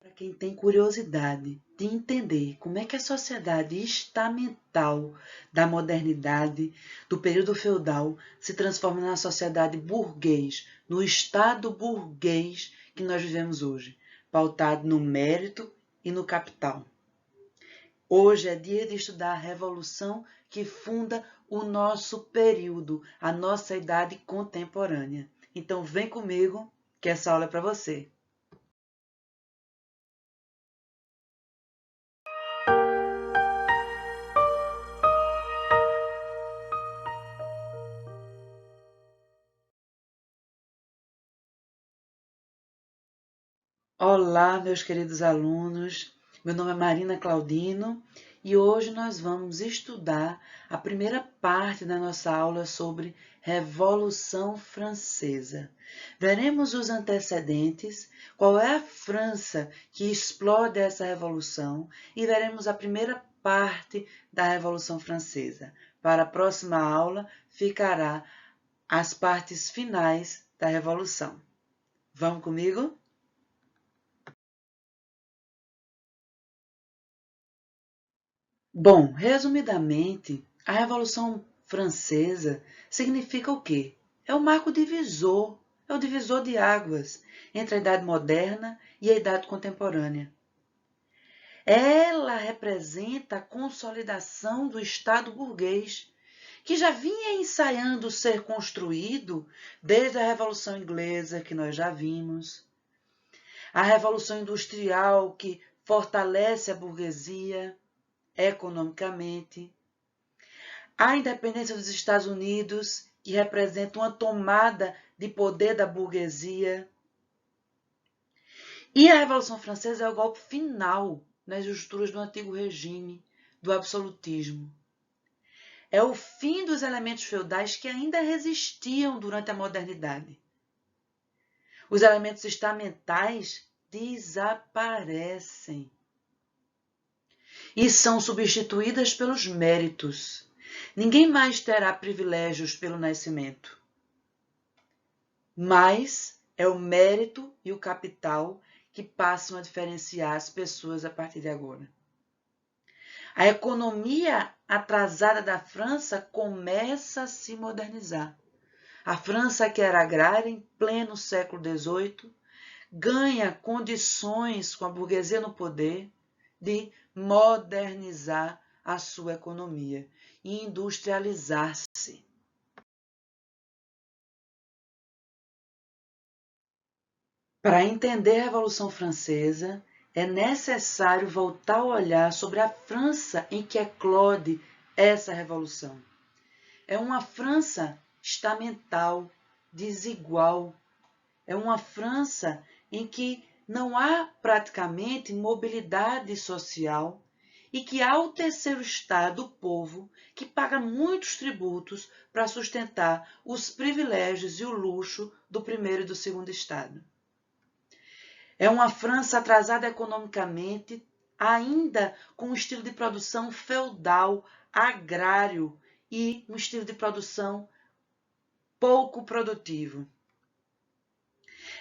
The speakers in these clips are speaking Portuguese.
Para quem tem curiosidade de entender como é que a sociedade estamental da modernidade, do período feudal, se transforma na sociedade burguês, no estado burguês que nós vivemos hoje, pautado no mérito e no capital. Hoje é dia de estudar a revolução que funda o nosso período, a nossa idade contemporânea. Então vem comigo que essa aula é para você. Olá, meus queridos alunos. Meu nome é Marina Claudino e hoje nós vamos estudar a primeira parte da nossa aula sobre Revolução Francesa. Veremos os antecedentes, qual é a França que explode essa revolução e veremos a primeira parte da Revolução Francesa. Para a próxima aula ficará as partes finais da Revolução. Vamos comigo? Bom, resumidamente, a Revolução Francesa significa o quê? É o marco divisor, é o divisor de águas entre a Idade Moderna e a Idade Contemporânea. Ela representa a consolidação do Estado burguês, que já vinha ensaiando ser construído desde a Revolução Inglesa, que nós já vimos, a Revolução Industrial, que fortalece a burguesia economicamente, a independência dos Estados Unidos, que representa uma tomada de poder da burguesia. E a Revolução Francesa é o golpe final nas estruturas do antigo regime, do absolutismo. É o fim dos elementos feudais que ainda resistiam durante a modernidade. Os elementos estamentais desaparecem e são substituídas pelos méritos. Ninguém mais terá privilégios pelo nascimento. Mas é o mérito e o capital que passam a diferenciar as pessoas a partir de agora. A economia atrasada da França começa a se modernizar. A França, que era agrária em pleno século XVIII, ganha condições, com a burguesia no poder, de modernizar a sua economia e industrializar-se. Para entender a Revolução Francesa, é necessário voltar a olhar sobre a França em que eclode essa revolução. É uma França estamental, desigual. É uma França em que não há praticamente mobilidade social e que há o terceiro estado, o povo, que paga muitos tributos para sustentar os privilégios e o luxo do primeiro e do segundo estado. É uma França atrasada economicamente, ainda com um estilo de produção feudal, agrário e um estilo de produção pouco produtivo.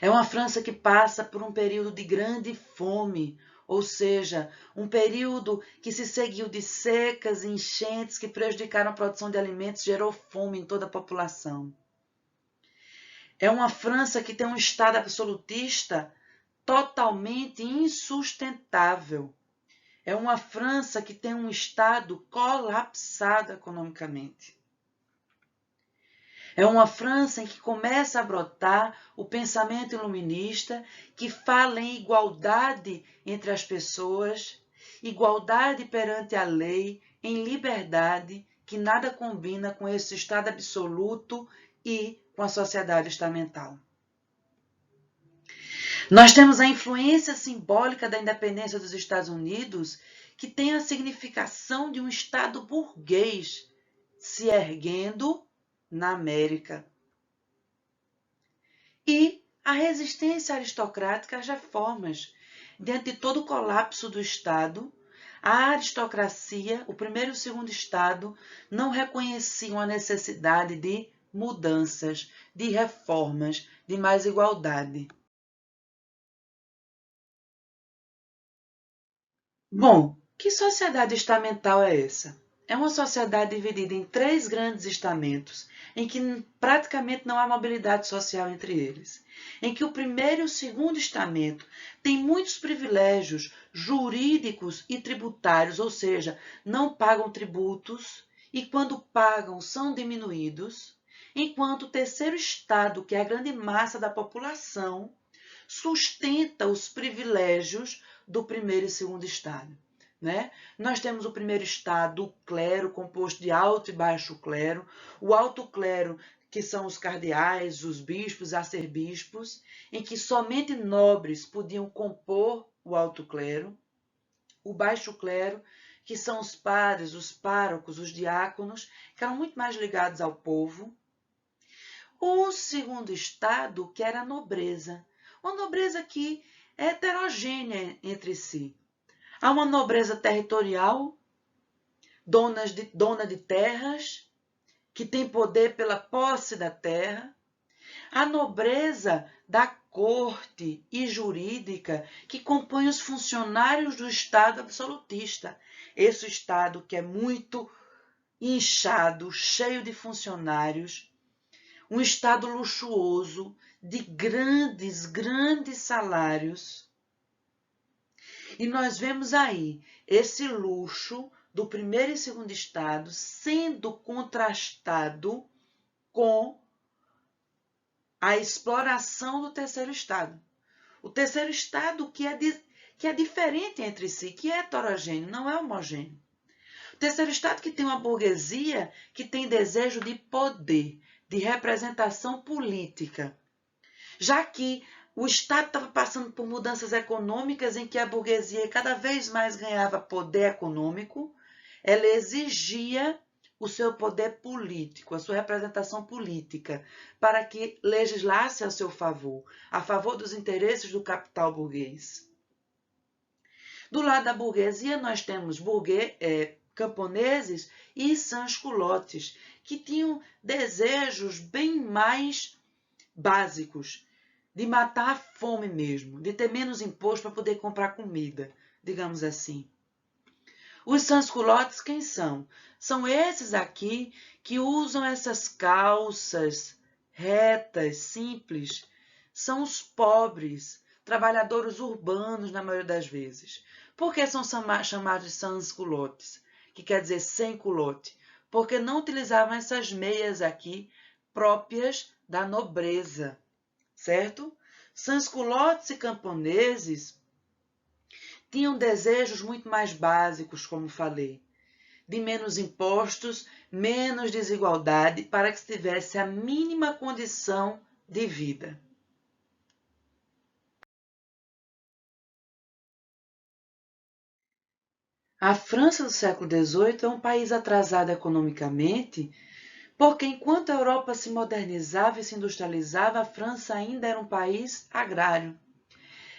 É uma França que passa por um período de grande fome, ou seja, um período que se seguiu de secas e enchentes que prejudicaram a produção de alimentos, gerou fome em toda a população. É uma França que tem um Estado absolutista totalmente insustentável. É uma França que tem um Estado colapsado economicamente. É uma França em que começa a brotar o pensamento iluminista que fala em igualdade entre as pessoas, igualdade perante a lei, em liberdade, que nada combina com esse Estado absoluto e com a sociedade estamental. Nós temos a influência simbólica da independência dos Estados Unidos, que tem a significação de um Estado burguês se erguendo na América. E a resistência aristocrática às reformas. Diante de todo o colapso do Estado, a aristocracia, o primeiro e o segundo Estado, não reconheciam a necessidade de mudanças, de reformas, de mais igualdade. Bom, que sociedade estamental é essa? É uma sociedade dividida em três grandes estamentos, em que praticamente não há mobilidade social entre eles. Em que o primeiro e o segundo estamento têm muitos privilégios jurídicos e tributários, ou seja, não pagam tributos e, quando pagam, são diminuídos, enquanto o terceiro estado, que é a grande massa da população, sustenta os privilégios do primeiro e segundo estado. Né? Nós temos o primeiro estado, o clero, composto de alto e baixo clero, o alto clero, que são os cardeais, os bispos, arcebispos, em que somente nobres podiam compor o alto clero, o baixo clero, que são os padres, os párocos, os diáconos, que eram muito mais ligados ao povo, o segundo estado, que era a nobreza, uma nobreza que é heterogênea entre si. Há uma nobreza territorial, dona de terras, que tem poder pela posse da terra. A nobreza da corte e jurídica, que compõe os funcionários do Estado absolutista. Esse Estado que é muito inchado, cheio de funcionários, um Estado luxuoso, de grandes salários. E nós vemos aí esse luxo do primeiro e segundo estado sendo contrastado com a exploração do terceiro estado. O terceiro estado que é diferente entre si, que é heterogêneo, não é homogêneo. O terceiro estado que tem uma burguesia que tem desejo de poder, de representação política. Já que o Estado estava passando por mudanças econômicas em que a burguesia cada vez mais ganhava poder econômico, ela exigia o seu poder político, a sua representação política, para que legislasse a seu favor, a favor dos interesses do capital burguês. Do lado da burguesia, nós temos camponeses e sans-culottes, que tinham desejos bem mais básicos, de matar a fome mesmo, de ter menos imposto para poder comprar comida, digamos assim. Os sans-culottes quem são? São esses aqui que usam essas calças retas, simples. São os pobres, trabalhadores urbanos na maioria das vezes. Por que são chamados de sans-culottes? Que quer dizer sem culotte? Porque não utilizavam essas meias aqui próprias da nobreza, certo? Sans-culottes e camponeses tinham desejos muito mais básicos, como falei, de menos impostos, menos desigualdade, para que se tivesse a mínima condição de vida. A França do século XVIII é um país atrasado economicamente, porque enquanto a Europa se modernizava e se industrializava, a França ainda era um país agrário.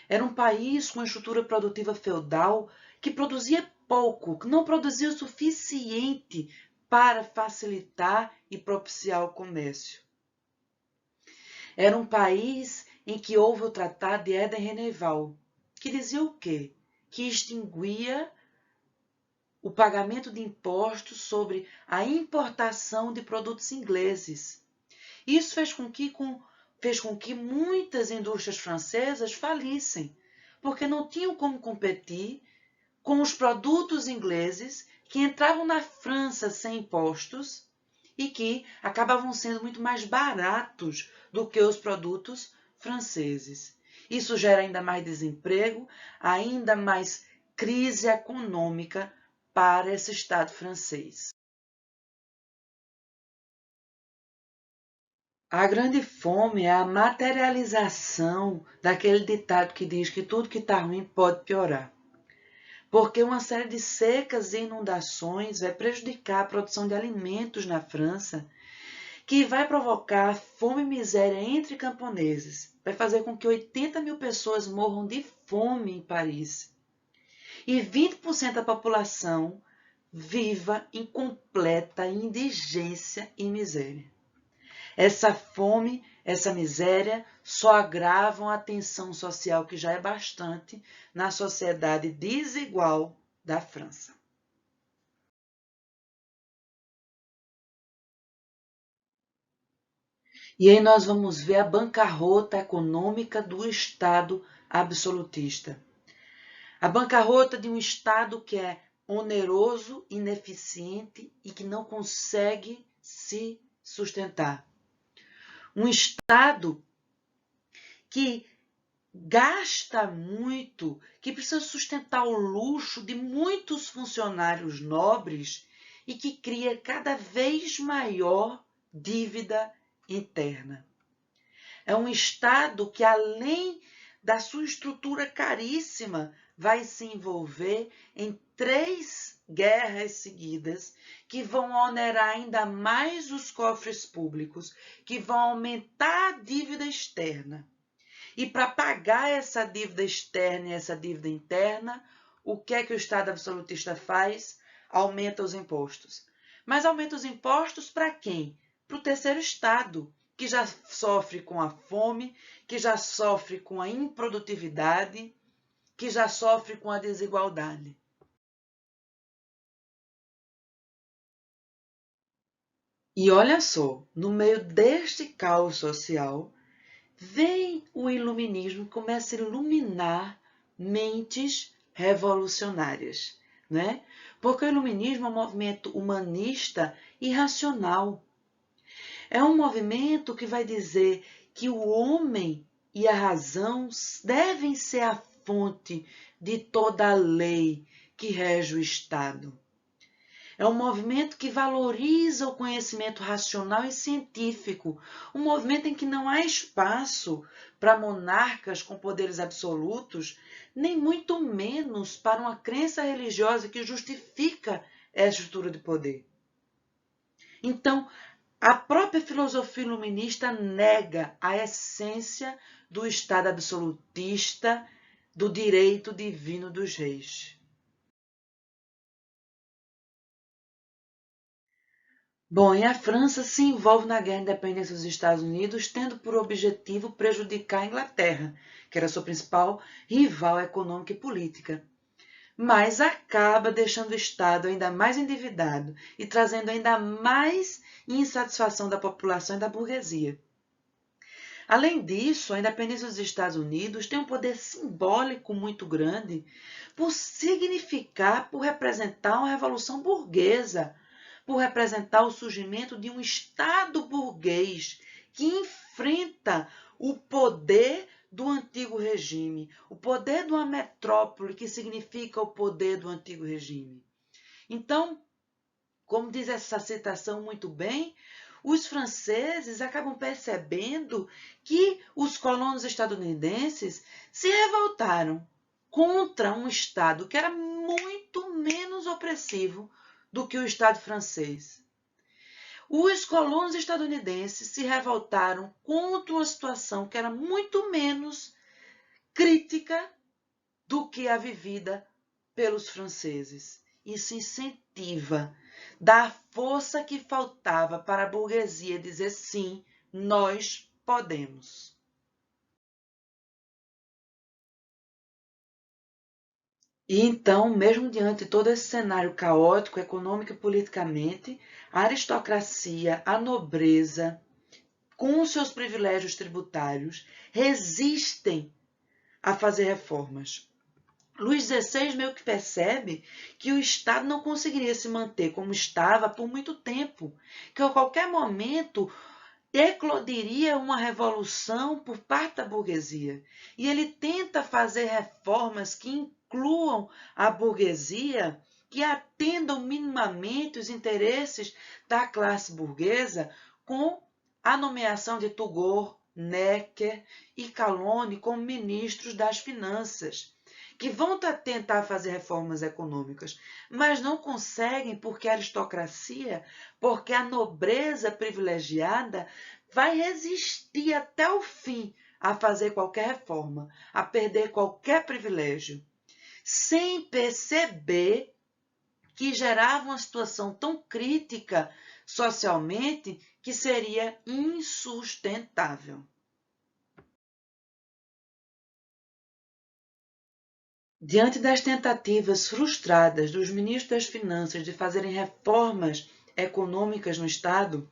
Era um país com uma estrutura produtiva feudal que produzia pouco, que não produzia o suficiente para facilitar e propiciar o comércio. Era um país em que houve o Tratado de Eden-Reneval, que dizia o quê? Que extinguia o pagamento de impostos sobre a importação de produtos ingleses. Isso fez com que muitas indústrias francesas falissem, porque não tinham como competir com os produtos ingleses que entravam na França sem impostos e que acabavam sendo muito mais baratos do que os produtos franceses. Isso gera ainda mais desemprego, ainda mais crise econômica para esse Estado francês. A grande fome é a materialização daquele ditado que diz que tudo que está ruim pode piorar. Porque uma série de secas e inundações vai prejudicar a produção de alimentos na França, que vai provocar fome e miséria entre camponeses. Vai fazer com que 80 mil pessoas morram de fome em Paris. E 20% da população viva em completa indigência e miséria. Essa fome, essa miséria só agravam a tensão social que já é bastante na sociedade desigual da França. E aí nós vamos ver a bancarrota econômica do Estado absolutista. A bancarrota de um Estado que é oneroso, ineficiente e que não consegue se sustentar. Um Estado que gasta muito, que precisa sustentar o luxo de muitos funcionários nobres e que cria cada vez maior dívida interna. É um Estado que, além da sua estrutura caríssima, vai se envolver em 3 guerras seguidas que vão onerar ainda mais os cofres públicos, que vão aumentar a dívida externa. E para pagar essa dívida externa e essa dívida interna, o que é que o Estado absolutista faz? Aumenta os impostos. Mas aumenta os impostos para quem? Para o terceiro Estado, que já sofre com a fome, que já sofre com a improdutividade, que já sofre com a desigualdade. E olha só, no meio deste caos social, vem o iluminismo, começa a iluminar mentes revolucionárias, né? Porque o iluminismo é um movimento humanista e racional. É um movimento que vai dizer que o homem e a razão devem ser a fonte de toda a lei que rege o Estado. É um movimento que valoriza o conhecimento racional e científico, um movimento em que não há espaço para monarcas com poderes absolutos, nem muito menos para uma crença religiosa que justifica essa estrutura de poder. Então, a própria filosofia iluminista nega a essência do Estado absolutista, do direito divino dos reis. Bom, e a França se envolve na guerra de independência dos Estados Unidos, tendo por objetivo prejudicar a Inglaterra, que era sua principal rival econômica e política. Mas acaba deixando o Estado ainda mais endividado e trazendo ainda mais insatisfação da população e da burguesia. Além disso, a independência dos Estados Unidos tem um poder simbólico muito grande por significar, por representar uma revolução burguesa, por representar o surgimento de um Estado burguês que enfrenta o poder do antigo regime, o poder de uma metrópole que significa o poder do antigo regime. Então, como diz essa citação muito bem, os franceses acabam percebendo que os colonos estadunidenses se revoltaram contra um Estado que era muito menos opressivo do que o Estado francês. Os colonos estadunidenses se revoltaram contra uma situação que era muito menos crítica do que a vivida pelos franceses. Isso incentiva, dá a força que faltava para a burguesia dizer sim, nós podemos. E então, mesmo diante de todo esse cenário caótico, econômico e politicamente, a aristocracia, a nobreza, com seus privilégios tributários, resistem a fazer reformas. Luís XVI meio que percebe que o Estado não conseguiria se manter como estava por muito tempo, que a qualquer momento eclodiria uma revolução por parte da burguesia. E ele tenta fazer reformas que incluam a burguesia, que atendam minimamente os interesses da classe burguesa, com a nomeação de Turgot, Necker e Calonne como ministros das Finanças, que vão tentar fazer reformas econômicas, mas não conseguem porque a aristocracia, porque a nobreza privilegiada vai resistir até o fim a fazer qualquer reforma, a perder qualquer privilégio, sem perceber que gerava uma situação tão crítica socialmente que seria insustentável. 。Diante das tentativas frustradas dos ministros das Finanças de fazerem reformas econômicas no Estado,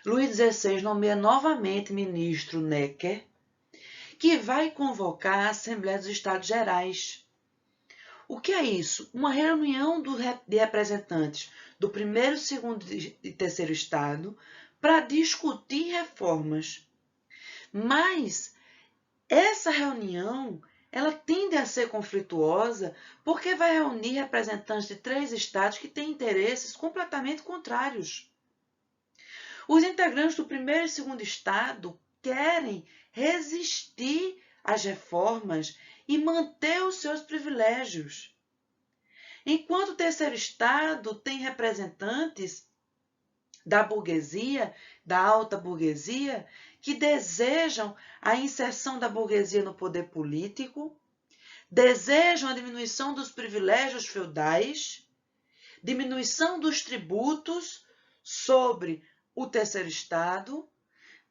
Luís XVI nomeia novamente ministro Necker, que vai convocar a Assembleia dos Estados Gerais. O que é isso? Uma reunião de representantes do primeiro, segundo e terceiro Estado para discutir reformas. Mas essa reunião ela tende a ser conflituosa porque vai reunir representantes de 3 estados que têm interesses completamente contrários. Os integrantes do primeiro e segundo estado querem resistir às reformas e manter os seus privilégios. Enquanto o terceiro estado tem representantes da burguesia, da alta burguesia, que desejam a inserção da burguesia no poder político, desejam a diminuição dos privilégios feudais, diminuição dos tributos sobre o terceiro estado.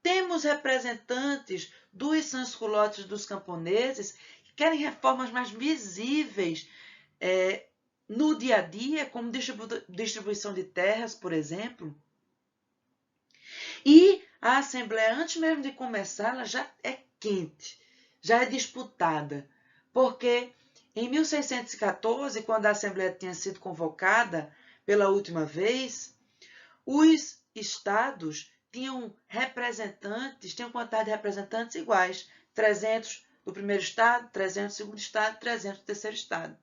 Temos representantes dos sans-culottes dos camponeses que querem reformas mais visíveis no dia a dia, como distribuição de terras, por exemplo. E a Assembleia, antes mesmo de começar, ela já é quente, já é disputada, porque em 1614, quando a Assembleia tinha sido convocada pela última vez, os estados tinham representantes, tinham quantidade de representantes iguais, 300 do primeiro estado, 300 do segundo estado, 300 do terceiro estado.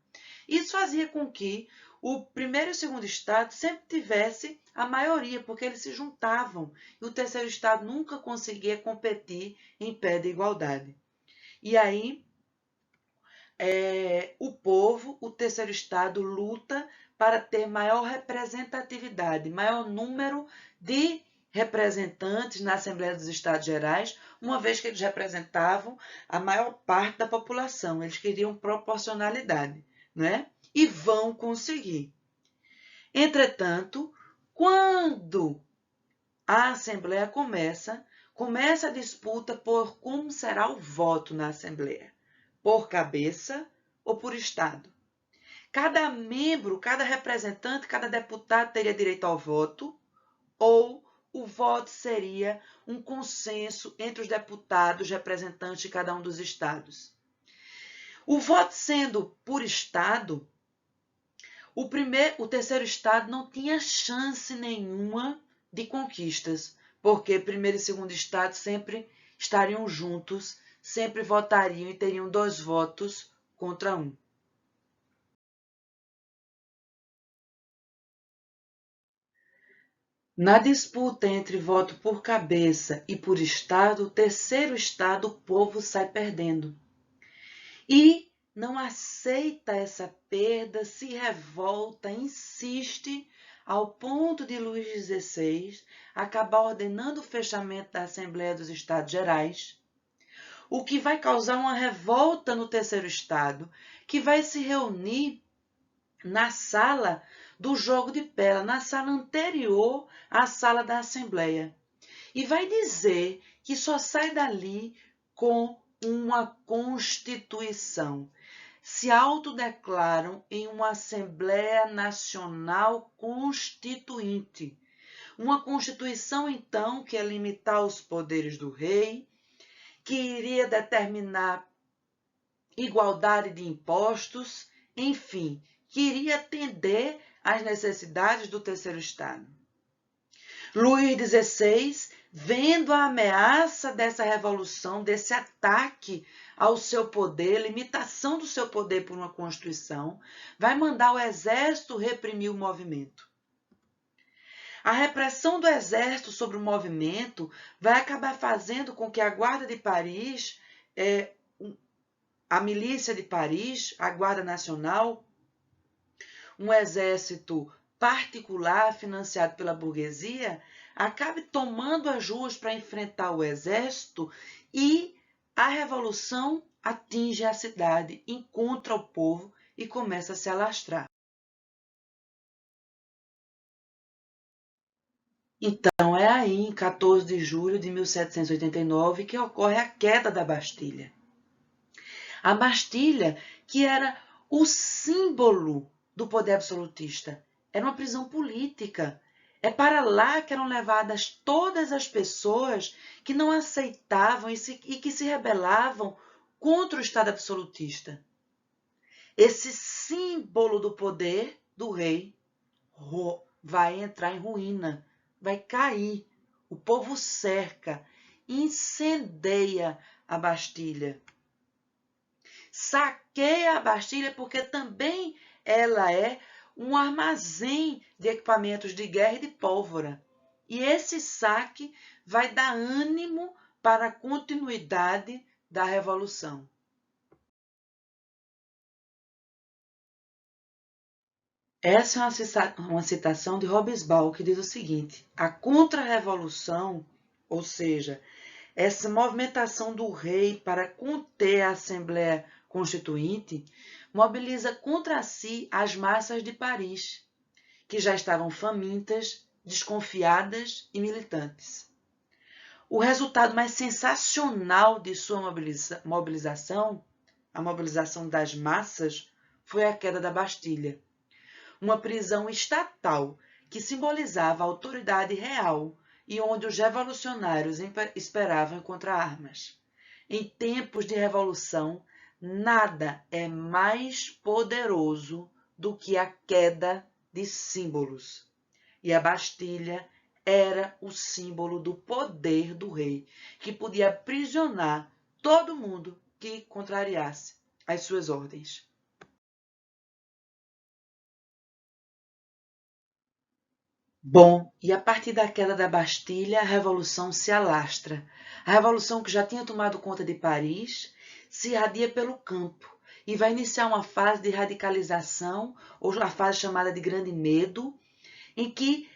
Isso fazia com que o primeiro e o segundo estado sempre tivesse a maioria, porque eles se juntavam, e o terceiro estado nunca conseguia competir em pé de igualdade. E aí, o povo, o terceiro estado, luta para ter maior representatividade, maior número de representantes na Assembleia dos Estados Gerais, uma vez que eles representavam a maior parte da população. Eles queriam proporcionalidade, né? E vão conseguir. Entretanto, quando a Assembleia começa a disputa por como será o voto na Assembleia, por cabeça ou por estado. Cada membro, cada representante, cada deputado teria direito ao voto, ou o voto seria um consenso entre os deputados representantes de cada um dos estados. O voto sendo por estado, o terceiro estado não tinha chance nenhuma de conquistas, porque primeiro e segundo estado sempre estariam juntos, sempre votariam e teriam 2 votos contra 1. Na disputa entre voto por cabeça e por estado, o terceiro estado, o povo sai perdendo. E não aceita essa perda, se revolta, insiste, ao ponto de Luís XVI acabar ordenando o fechamento da Assembleia dos Estados Gerais, o que vai causar uma revolta no terceiro estado, que vai se reunir na sala do jogo de pela, na sala anterior à sala da Assembleia. E vai dizer que só sai dali com uma Constituição. Se autodeclaram em uma Assembleia Nacional Constituinte. Uma Constituição, então, que ia limitar os poderes do rei, que iria determinar igualdade de impostos, enfim, que iria atender às necessidades do terceiro estado. Luís XVI, vendo a ameaça dessa revolução, desse ataque ao seu poder, limitação do seu poder por uma Constituição, vai mandar o exército reprimir o movimento. A repressão do exército sobre o movimento vai acabar fazendo com que a Guarda de Paris, a milícia de Paris, a Guarda Nacional, um exército particular financiado pela burguesia, acabe tomando as ruas para enfrentar o exército e a revolução atinge a cidade, encontra o povo e começa a se alastrar. Então é aí, em 14 de julho de 1789, que ocorre a queda da Bastilha. A Bastilha, que era o símbolo do poder absolutista, era uma prisão política. É para lá que eram levadas todas as pessoas que não aceitavam e que se rebelavam contra o Estado absolutista. Esse símbolo do poder do rei vai entrar em ruína, vai cair. O povo cerca, incendeia a Bastilha. Saqueia a Bastilha porque também ela é um armazém de equipamentos de guerra e de pólvora. E esse saque vai dar ânimo para a continuidade da Revolução. Essa é uma citação de Hobsbawm, que diz o seguinte: a contra-revolução, ou seja, essa movimentação do rei para conter a Assembleia Constituinte, mobiliza contra si as massas de Paris, que já estavam famintas, desconfiadas e militantes. O resultado mais sensacional de sua mobilização, a mobilização das massas, foi a queda da Bastilha, uma prisão estatal que simbolizava a autoridade real e onde os revolucionários esperavam encontrar armas. Em tempos de revolução, nada é mais poderoso do que a queda de símbolos. E a Bastilha era o símbolo do poder do rei, que podia aprisionar todo mundo que contrariasse as suas ordens. Bom, e a partir da queda da Bastilha, a Revolução se alastra. A Revolução, que já tinha tomado conta de Paris, se irradia pelo campo e vai iniciar uma fase de radicalização, ou a fase chamada de Grande Medo, em que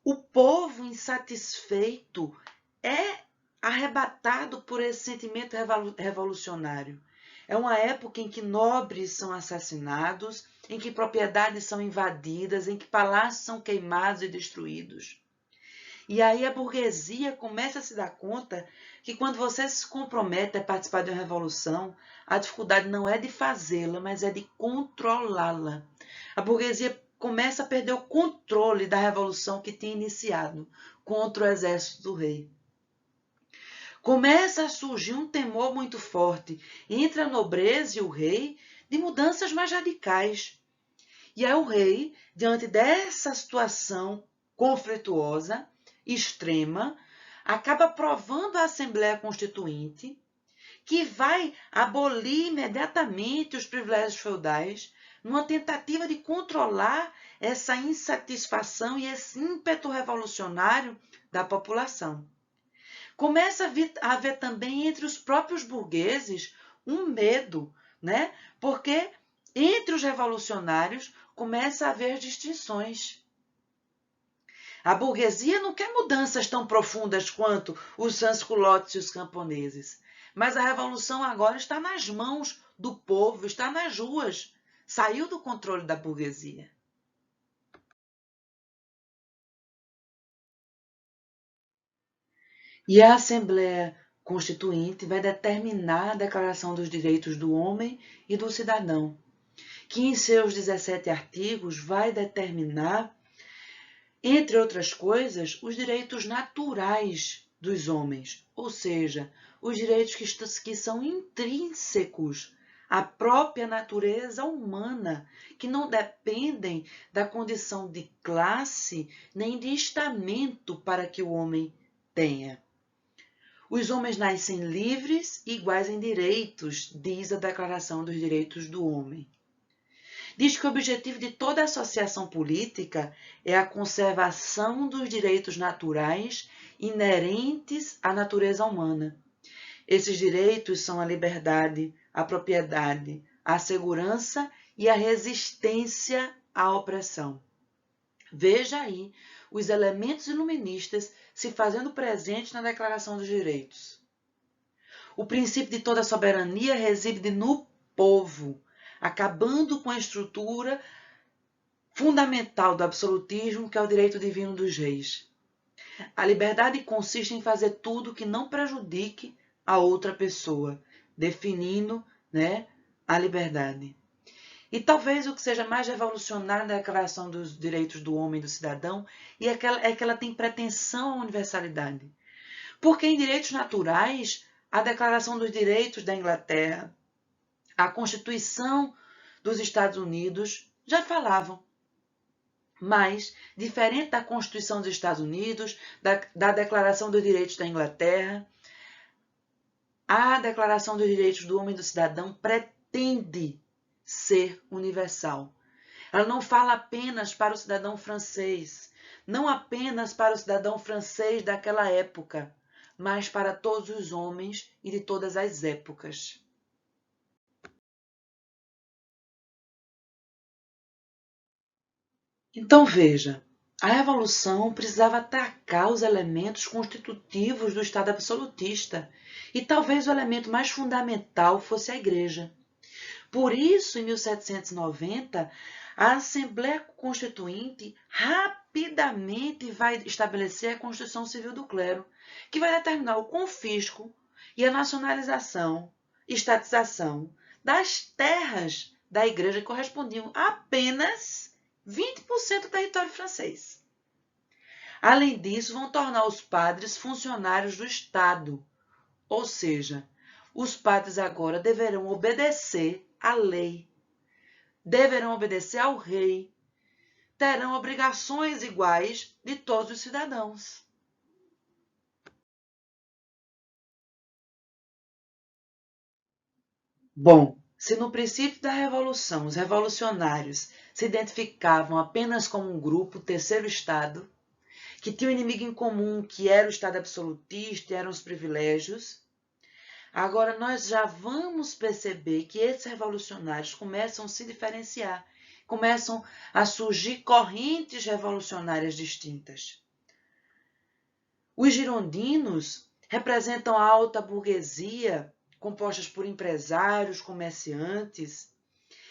o povo insatisfeito é arrebatado por esse sentimento revolucionário. É uma época em que nobres são assassinados, em que propriedades são invadidas, em que palácios são queimados e destruídos. E aí a burguesia começa a se dar conta que quando você se compromete a participar de uma revolução, a dificuldade não é de fazê-la, mas é de controlá-la. A burguesia começa a perder o controle da revolução que tinha iniciado contra o exército do rei. Começa a surgir um temor muito forte entre a nobreza e o rei de mudanças mais radicais. E aí o rei, diante dessa situação conflituosa, extrema, acaba aprovando a Assembleia Constituinte, que vai abolir imediatamente os privilégios feudais, numa tentativa de controlar essa insatisfação e esse ímpeto revolucionário da população. Começa a haver também entre os próprios burgueses um medo, né? Porque entre os revolucionários começa a haver distinções. A burguesia não quer mudanças tão profundas quanto os sans-culottes e os camponeses. Mas a revolução agora está nas mãos do povo, está nas ruas. Saiu do controle da burguesia. E a Assembleia Constituinte vai determinar a Declaração dos Direitos do Homem e do Cidadão, que em seus 17 artigos vai determinar, entre outras coisas, os direitos naturais dos homens, ou seja, os direitos que são intrínsecos à própria natureza humana, que não dependem da condição de classe nem de estamento para que o homem tenha. Os homens nascem livres e iguais em direitos, diz a Declaração dos Direitos do Homem. Diz que o objetivo de toda associação política é a conservação dos direitos naturais inerentes à natureza humana. Esses direitos são a liberdade, a propriedade, a segurança e a resistência à opressão. Veja aí os elementos iluministas se fazendo presentes na Declaração dos Direitos. O princípio de toda soberania reside no povo, acabando com a estrutura fundamental do absolutismo, que é o direito divino dos reis. A liberdade consiste em fazer tudo que não prejudique a outra pessoa, definindo né, a liberdade. E talvez o que seja mais revolucionário na Declaração dos Direitos do Homem e do Cidadão é que ela tem pretensão à universalidade. Porque em direitos naturais, a Declaração dos Direitos da Inglaterra, a Constituição dos Estados Unidos já falavam. Mas, diferente da Constituição dos Estados Unidos, da Declaração dos Direitos da Inglaterra, a Declaração dos Direitos do Homem e do Cidadão pretende ser universal. Ela não fala apenas para o cidadão francês, não apenas para o cidadão francês daquela época, mas para todos os homens e de todas as épocas. Então veja, a Revolução precisava atacar os elementos constitutivos do Estado absolutista, e talvez o elemento mais fundamental fosse a Igreja. Por isso, em 1790, a Assembleia Constituinte rapidamente vai estabelecer a Constituição Civil do Clero, que vai determinar o confisco e a nacionalização, estatização das terras da Igreja que correspondiam a apenas 20% do território francês. Além disso, vão tornar os padres funcionários do Estado, ou seja, os padres agora deverão obedecer à lei, deverão obedecer ao rei, terão obrigações iguais de todos os cidadãos. Bom, se no princípio da Revolução os revolucionários se identificavam apenas como um grupo, o terceiro Estado, que tinha um inimigo em comum, que era o Estado absolutista e eram os privilégios, agora nós já vamos perceber que esses revolucionários começam a se diferenciar, começam a surgir correntes revolucionárias distintas. Os girondinos representam a alta burguesia, compostas por empresários, comerciantes.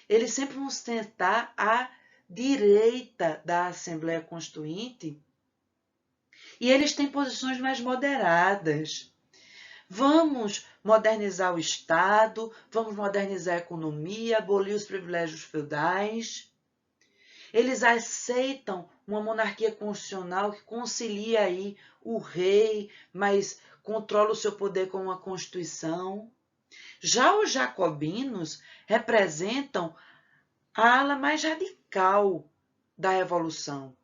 Eles sempre vão sustentar a direita da Assembleia Constituinte e eles têm posições mais moderadas. Vamos modernizar o Estado, vamos modernizar a economia, abolir os privilégios feudais. Eles aceitam uma monarquia constitucional que concilia aí o rei, mas controla o seu poder com uma constituição. Já os jacobinos representam a ala mais radical da Revolução,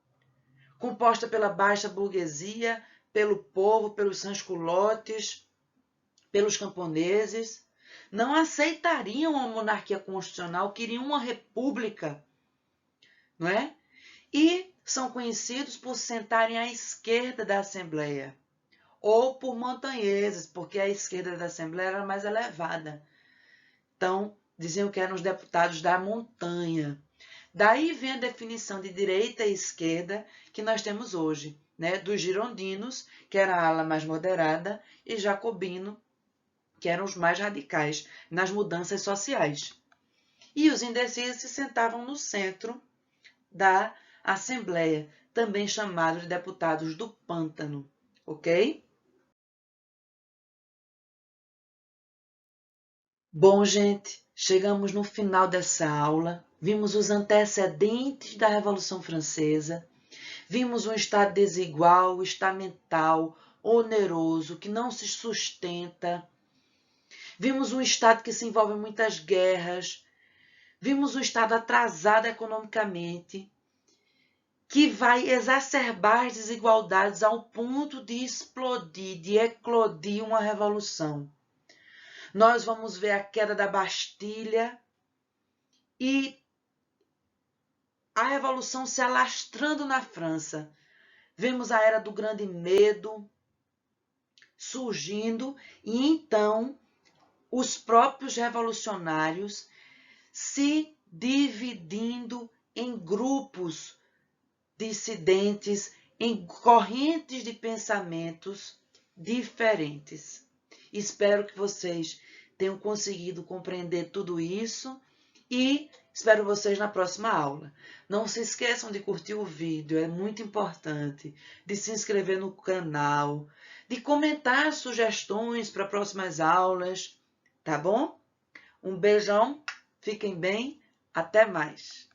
composta pela baixa burguesia, pelo povo, pelos sans-culottes, pelos camponeses. Não aceitariam uma monarquia constitucional, queriam uma república, não é? E são conhecidos por sentarem à esquerda da Assembleia, ou por montanheses, porque a esquerda da Assembleia era mais elevada. Então, diziam que eram os deputados da montanha. Daí vem a definição de direita e esquerda que nós temos hoje, né? Dos girondinos, que era a ala mais moderada, e jacobino, que eram os mais radicais nas mudanças sociais. E os indecisos se sentavam no centro da Assembleia, também chamados de deputados do pântano, ok? Bom, gente, chegamos no final dessa aula, vimos os antecedentes da Revolução Francesa, vimos um Estado desigual, estamental, oneroso, que não se sustenta, vimos um Estado que se envolve em muitas guerras, vimos um Estado atrasado economicamente, que vai exacerbar as desigualdades ao ponto de explodir, de eclodir uma revolução. Nós vamos ver a queda da Bastilha e a revolução se alastrando na França. Vemos a Era do Grande Medo surgindo e então os próprios revolucionários se dividindo em grupos dissidentes, em correntes de pensamentos diferentes. Espero que vocês tenham conseguido compreender tudo isso e espero vocês na próxima aula. Não se esqueçam de curtir o vídeo, é muito importante, de se inscrever no canal, de comentar sugestões para próximas aulas, tá bom? Um beijão, fiquem bem, até mais!